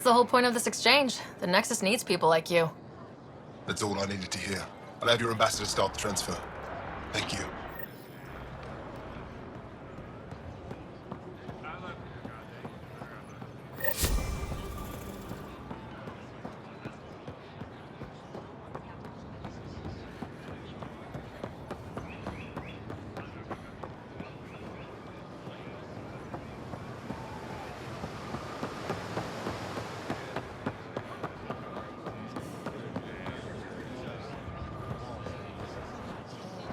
That's the whole point of this exchange. The Nexus needs people like you. That's all I needed to hear. I'll have your ambassador start the transfer. Thank you.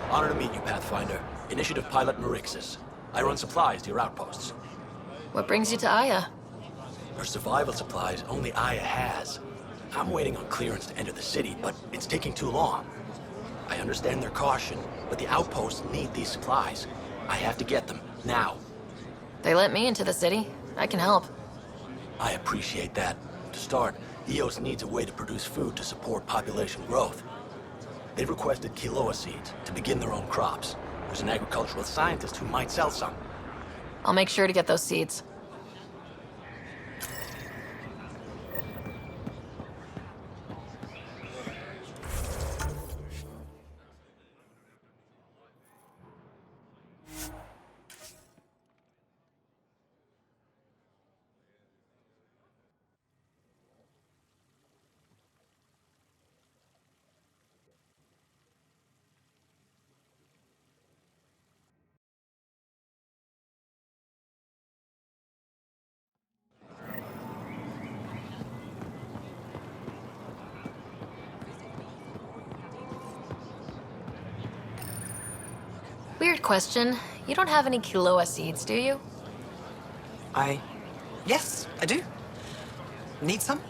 Honor to meet you, Pathfinder. Initiative Pilot Marixus. I run supplies to your outposts. What brings you to Aya? Her survival supplies only Aya has. I'm waiting on clearance to enter the city, but it's taking too long. I understand their caution, but the outposts need these supplies. I have to get them, now. They let me into the city. I can help. I appreciate that. To start, EOS needs a way to produce food to support population growth. They've requested quinoa seeds to begin their own crops. There's an agricultural scientist who might sell some. I'll make sure to get those seeds. Weird question. You don't have any quinoa seeds, do you? Yes, I do. Need some?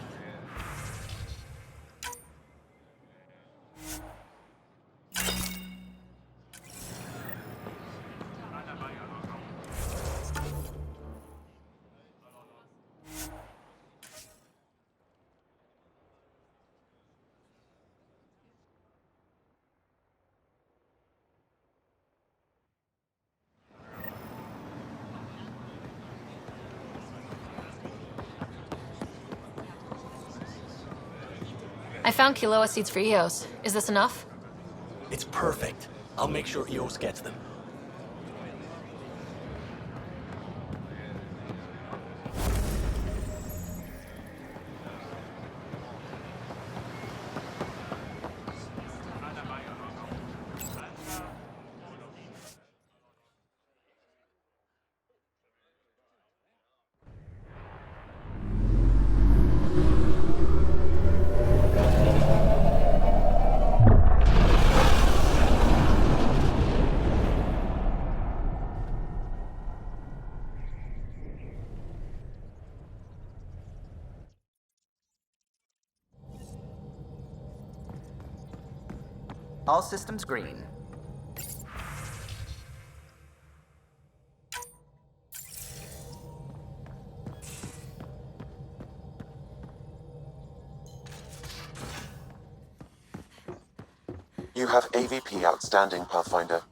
I found quinoa seeds for Eos. Is this enough? It's perfect. I'll make sure EOS gets them. All systems green. You have AVP outstanding, Pathfinder.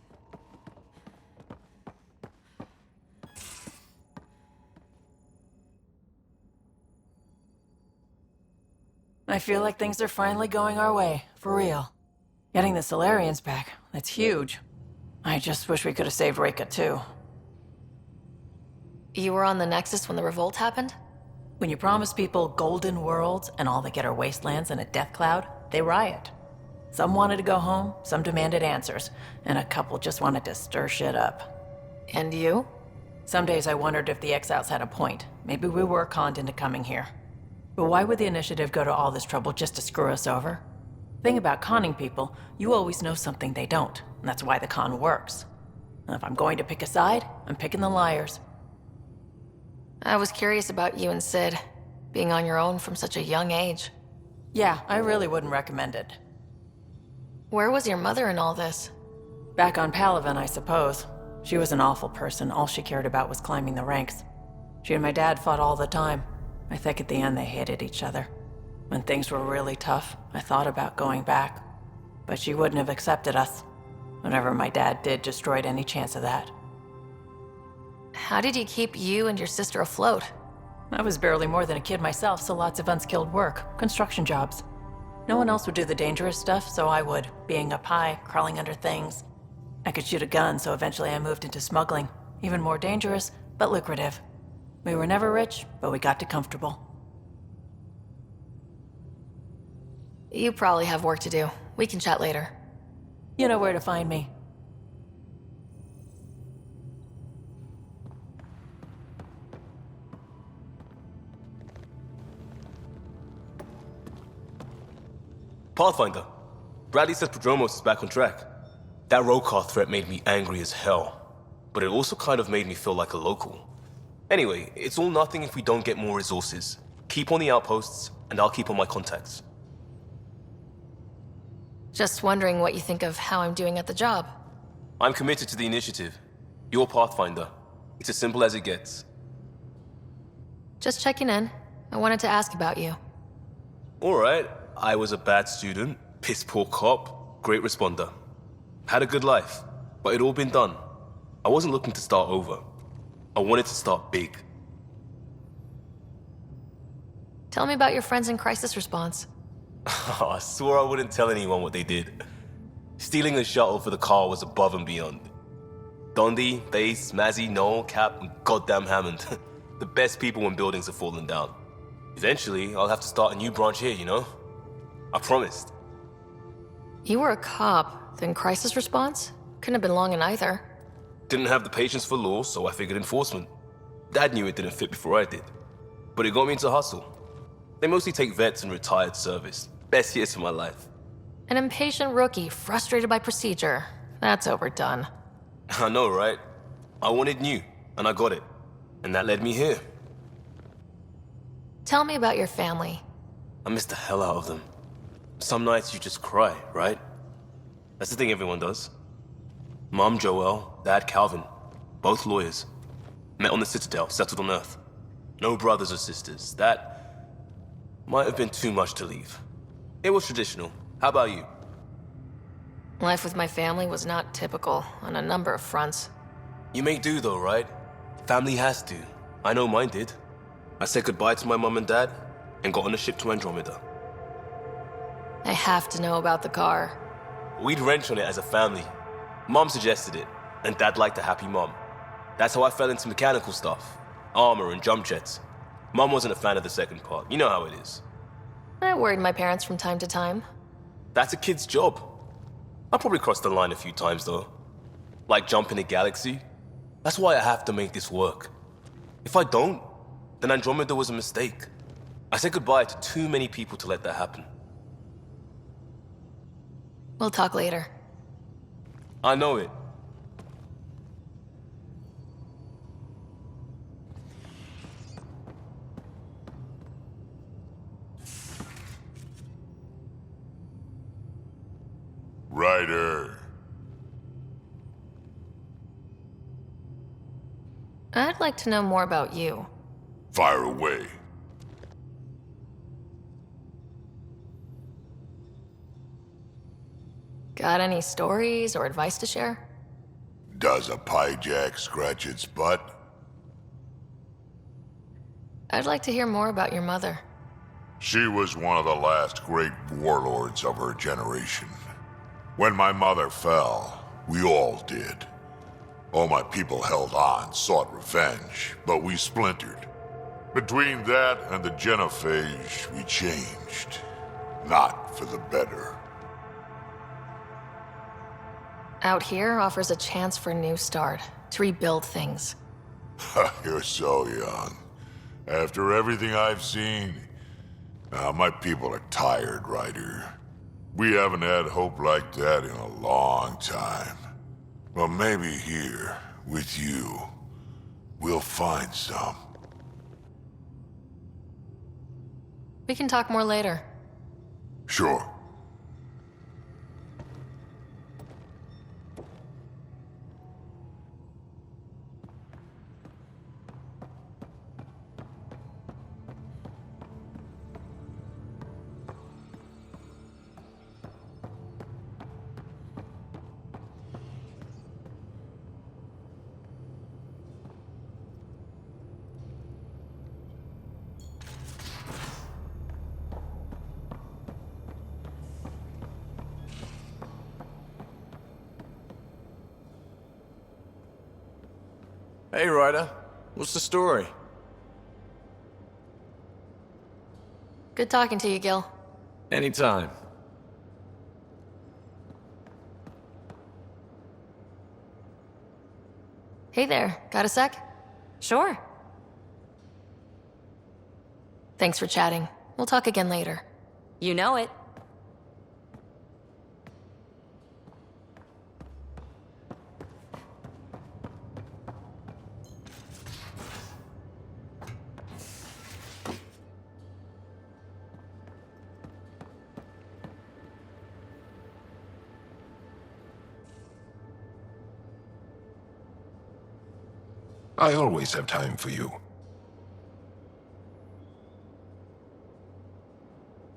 I feel like things are finally going our way, for real. Getting the Solarians back, that's huge. I just wish we could have saved Reka too. You were on the Nexus when the revolt happened? When you promise people golden worlds and all they get are wastelands and a death cloud, they riot. Some wanted to go home, some demanded answers, and a couple just wanted to stir shit up. And you? Some days I wondered if the exiles had a point. Maybe we were conned into coming here. But why would the Initiative go to all this trouble just to screw us over? Thing about conning people, you always know something they don't, and that's why the con works. And if I'm going to pick a side, I'm picking the liars. I was curious about you and Sid, being on your own from such a young age. Yeah, I really wouldn't recommend it. Where was your mother in all this? Back on Palaven, I suppose. She was an awful person. All she cared about was climbing the ranks. She and my dad fought all the time. I think at the end they hated each other. When things were really tough, I thought about going back. But she wouldn't have accepted us. Whatever my dad did destroyed any chance of that. How did he keep you and your sister afloat? I was barely more than a kid myself, so lots of unskilled work, construction jobs. No one else would do the dangerous stuff, so I would, being up high, crawling under things. I could shoot a gun, so eventually I moved into smuggling. Even more dangerous, but lucrative. We were never rich, but we got to comfortable. You probably have work to do. We can chat later. You know where to find me. Pathfinder, Bradley says Prodromos is back on track. That road car threat made me angry as hell, but it also kind of made me feel like a local. Anyway, it's all nothing if we don't get more resources. Keep on the outposts, and I'll keep on my contacts. Just wondering what you think of how I'm doing at the job. I'm committed to the initiative. You're Pathfinder. It's as simple as it gets. Just checking in. I wanted to ask about you. Alright, I was a bad student, piss poor cop, great responder. Had a good life, but it'd all been done. I wasn't looking to start over. I wanted to start big. Tell me about your friends in crisis response. I swore I wouldn't tell anyone what they did. Stealing a shuttle for the car was above and beyond. Dondi, Base, Mazzy, Noel, Cap, and goddamn Hammond. The best people when buildings have fallen down. Eventually, I'll have to start a new branch here, you know? I promised. You were a cop, then crisis response? Couldn't have been long in either. Didn't have the patience for law, so I figured enforcement. Dad knew it didn't fit before I did. But it got me into hustle. They mostly take vets and retired service. Best years of my life. An impatient rookie, frustrated by procedure. That's overdone. I know, right? I wanted new, and I got it. And that led me here. Tell me about your family. I miss the hell out of them. Some nights you just cry, right? That's the thing everyone does. Mom Joelle, Dad Calvin, both lawyers. Met on the Citadel, settled on Earth. No brothers or sisters. That might have been too much to leave. It was traditional. How about you? Life with my family was not typical on a number of fronts. You may do though, right? Family has to. I know mine did. I said goodbye to my mom and dad and got on a ship to Andromeda. I have to know about the car. We'd wrench on it as a family. Mom suggested it, and Dad liked a happy mom. That's how I fell into mechanical stuff. Armor and jump jets. Mom wasn't a fan of the second part. You know how it is. I worried my parents from time to time. That's a kid's job. I probably crossed the line a few times though. Like jumping a galaxy. That's why I have to make this work. If I don't, then Andromeda was a mistake. I said goodbye to too many people to let that happen. We'll talk later. I know it. Ryder. I'd like to know more about you. Fire away. Got any stories or advice to share? Does a pie jack scratch its butt? I'd like to hear more about your mother. She was one of the last great warlords of her generation. When my mother fell, we all did. All my people held on, sought revenge, but we splintered. Between that and the genophage, we changed. Not for the better. Out here offers a chance for a new start, to rebuild things. You're so young. After everything I've seen, my people are tired, Ryder. We haven't had hope like that in a long time. But maybe here, with you, we'll find some. We can talk more later. Sure. Hey, Ryder. What's the story? Good talking to you, Gil. Anytime. Hey there, got a sec? Sure. Thanks for chatting. We'll talk again later. You know it. I always have time for you.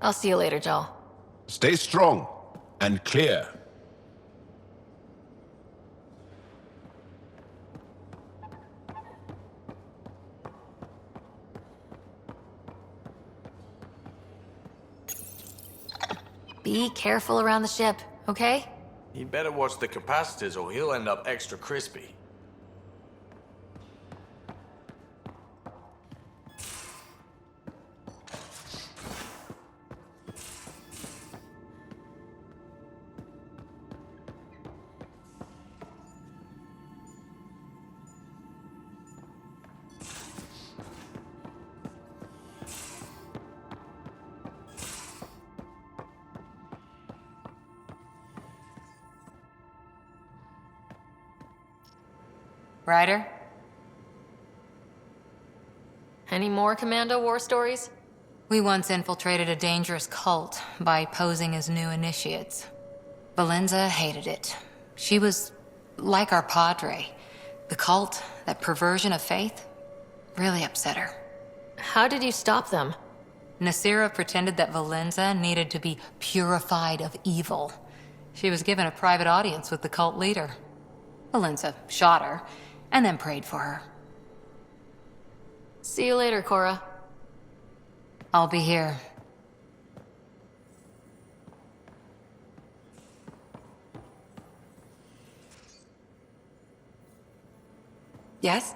I'll see you later, Joel. Stay strong and clear. Be careful around the ship, okay? He better watch the capacitors or he'll end up extra crispy. Ryder? Any more Commando war stories? We once infiltrated a dangerous cult by posing as new initiates. Valenza hated it. She was like our padre. The cult, that perversion of faith, really upset her. How did you stop them? Nasira pretended that Valenza needed to be purified of evil. She was given a private audience with the cult leader. Valenza shot her, and then prayed for her. See you later, Cora. I'll be here. Yes?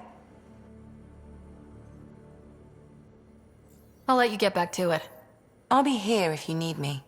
I'll let you get back to it. I'll be here if you need me.